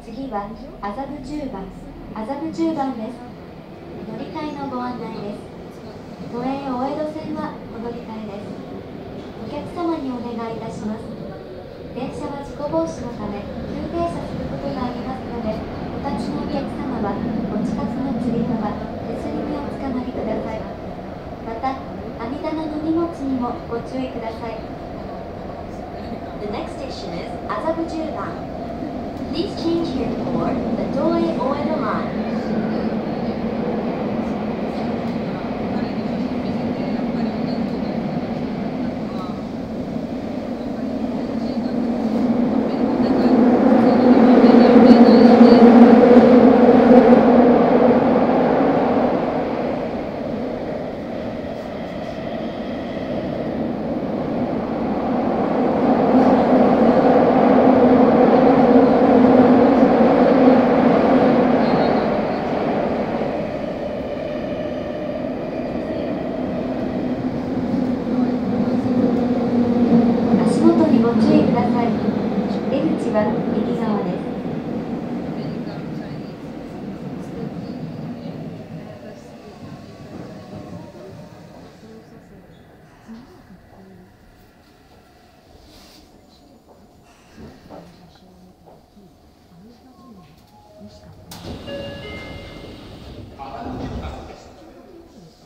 次は麻布10番です。乗り換えのご案内です。都営大江戸線はお乗り換えです。お客様にお願いいたします。電車は事故防止のため急停車することがありますので、お立ちのお客様はお近くの吊り幅、手すりにおつかまりください。また、網棚の荷物にもご注意ください。The next station is 麻布10番。Please change here for the Toei Oedo line. ご注意ください。出口は右側です。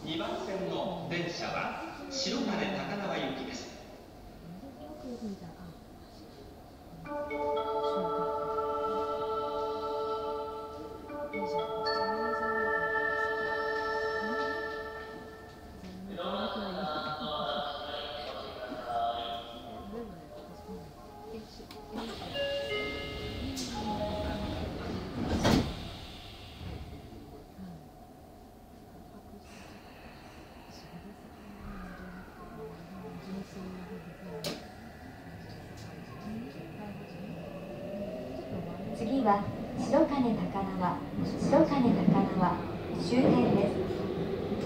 2番線の電車は白金高輪行きです。次は白金高輪終点です。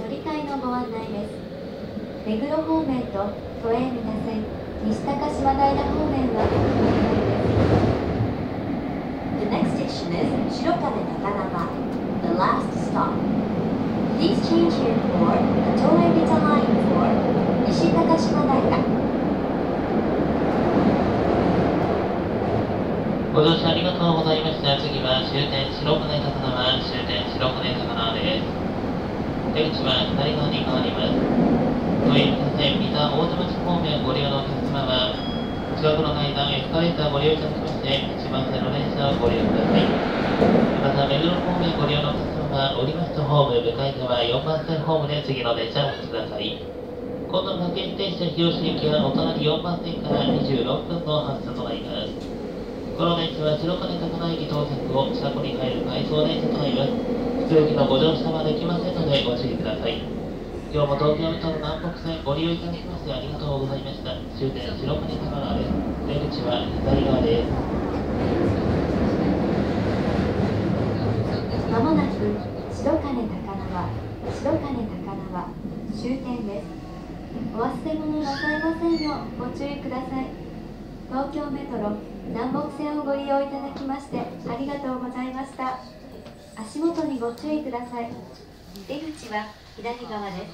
乗り換えのご案内です。目黒方面と都営三田線、西高島平方面は乗り換えです。 The next station is 白金高輪 The last stop. Please change here for the Toei Mita line for 西高島平。ご乗車ありがとうございました。次は終点白金高輪、終点白金高輪です。出口は左側に変わります。都営三田線三田大手町方面ご利用のお客様は、近くの階段エスカレーターをご利用いただきまして、1番線の電車をご利用ください。また、目黒方面ご利用のお客様は、降りますとホーム、向かい側4番線ホームで次の電車をお待ちください。今度の各駅停車日吉行きはお隣4番線から26分の発車となります。この電車は白金高輪駅到着後、車庫に入る回送電車となります。普通駅のご乗車はできませんのでご注意ください。今日も東京都の南北線ご利用いただきましてありがとうございました。終点白金高輪です。出口は左側です。まもなく白金高輪終点です。お忘れ物なさいませんようご注意ください。東京メトロ南北線をご利用いただきましてありがとうございました。足元にご注意ください。出口は左側です。